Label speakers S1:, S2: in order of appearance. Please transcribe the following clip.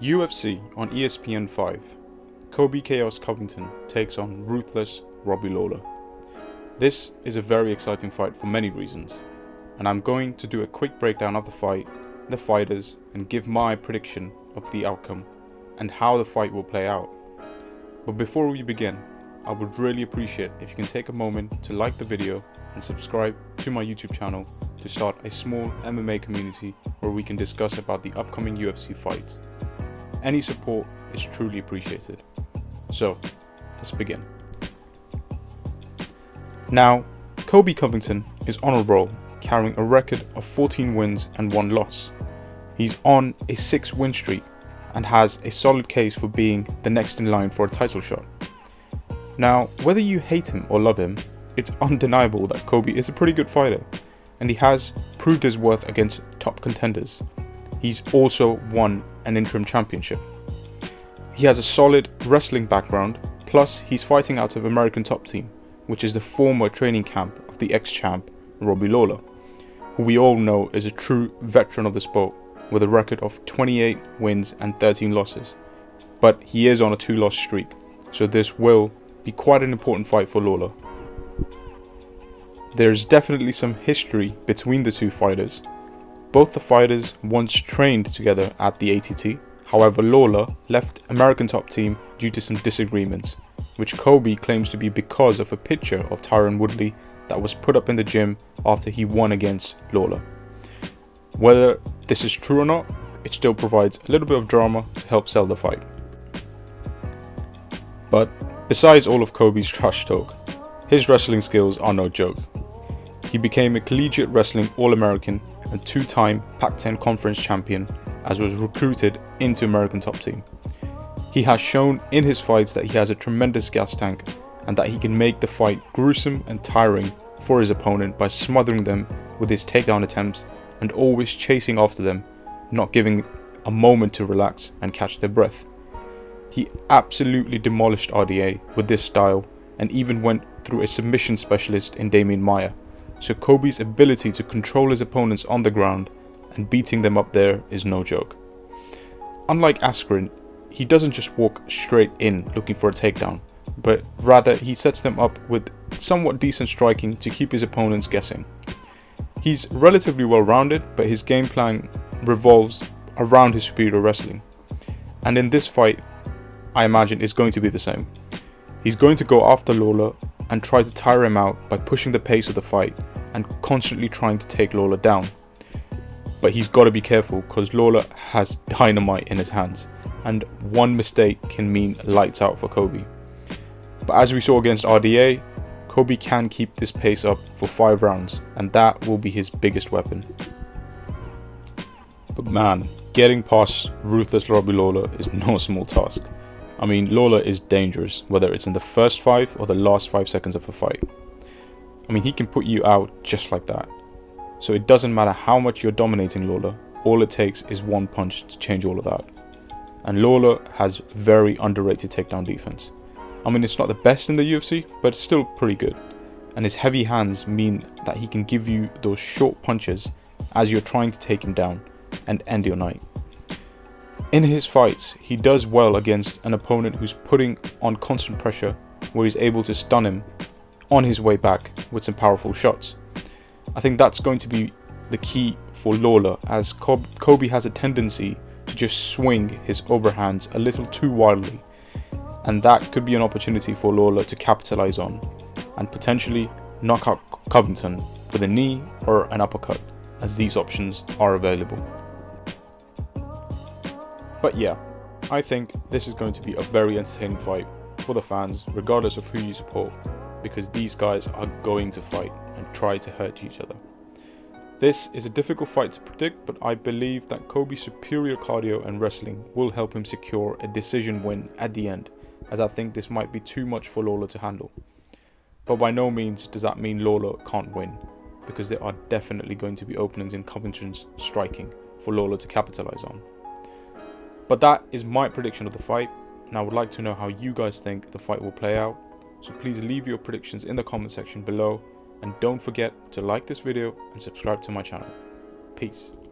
S1: UFC on ESPN 5. Colby Chaos Covington takes on Ruthless Robbie Lawler. This is a very exciting fight for many reasons, and I'm going to do a quick breakdown of the fight, the fighters, and give my prediction of the outcome and how the fight will play out. But before we begin, I would really appreciate if you can take a moment to like the video and subscribe to my YouTube channel to start a small MMA community where we can discuss about the upcoming UFC fights. Any support is truly appreciated. So, let's begin. Now, Colby Covington is on a roll, carrying a record of 14 wins and 1 loss. He's on a 6-win streak and has a solid case for being the next in line for a title shot. Now, whether you hate him or love him, it's undeniable that Colby is a pretty good fighter, and he has proved his worth against top contenders. He's also won an interim championship. He has a solid wrestling background, plus he's fighting out of American Top Team, which is the former training camp of the ex-champ Robbie Lawler, who we all know is a true veteran of the sport with a record of 28 wins and 13 losses. But he is on a 2-loss streak, so this will be quite an important fight for Lawler. There's definitely some history between the two fighters. Both the fighters once trained together at the ATT. However, Lawler left American Top Team due to some disagreements, which Colby claims to be because of a picture of Tyron Woodley that was put up in the gym after he won against Lawler. Whether this is true or not, it still provides a little bit of drama to help sell the fight. But besides all of Colby's trash talk, his wrestling skills are no joke. He became a collegiate wrestling All-American and 2-time Pac-10 Conference champion, as was recruited into American Top Team. He has shown in his fights that he has a tremendous gas tank and that he can make the fight gruesome and tiring for his opponent by smothering them with his takedown attempts and always chasing after them, not giving a moment to relax and catch their breath. He absolutely demolished RDA with this style and even went through a submission specialist in Damian Maia. So Colby's ability to control his opponents on the ground and beating them up there is no joke. Unlike Askren, he doesn't just walk straight in looking for a takedown, but rather he sets them up with somewhat decent striking to keep his opponents guessing. He's relatively well rounded, but his game plan revolves around his superior wrestling. And in this fight, I imagine it's going to be the same. He's going to go after Lawler and try to tire him out by pushing the pace of the fight and constantly trying to take Lawler down. But he's got to be careful because Lawler has dynamite in his hands, and one mistake can mean lights out for Colby. But as we saw against RDA, Colby can keep this pace up for 5 rounds, and that will be his biggest weapon. But man, getting past Ruthless Robbie Lawler is no small task. I mean, Lawler is dangerous, whether it's in the first 5 or the last 5 seconds of a fight. I mean, he can put you out just like that. So it doesn't matter how much you're dominating Lawler, all it takes is one punch to change all of that. And Lawler has very underrated takedown defense. I mean, it's not the best in the UFC, but it's still pretty good. And his heavy hands mean that he can give you those short punches as you're trying to take him down and end your night. In his fights, he does well against an opponent who's putting on constant pressure, where he's able to stun him on his way back with some powerful shots. I think that's going to be the key for Lawler, as Colby has a tendency to just swing his overhands a little too wildly, and that could be an opportunity for Lawler to capitalize on and potentially knock out Covington with a knee or an uppercut, as these options are available. But yeah, I think this is going to be a very entertaining fight for the fans, regardless of who you support, because these guys are going to fight and try to hurt each other. This is a difficult fight to predict, but I believe that Colby's superior cardio and wrestling will help him secure a decision win at the end, as I think this might be too much for Lawler to handle. But by no means does that mean Lawler can't win, because there are definitely going to be openings in Covington's striking for Lawler to capitalize on. But that is my prediction of the fight, and I would like to know how you guys think the fight will play out. So please leave your predictions in the comment section below, and don't forget to like this video and subscribe to my channel. Peace.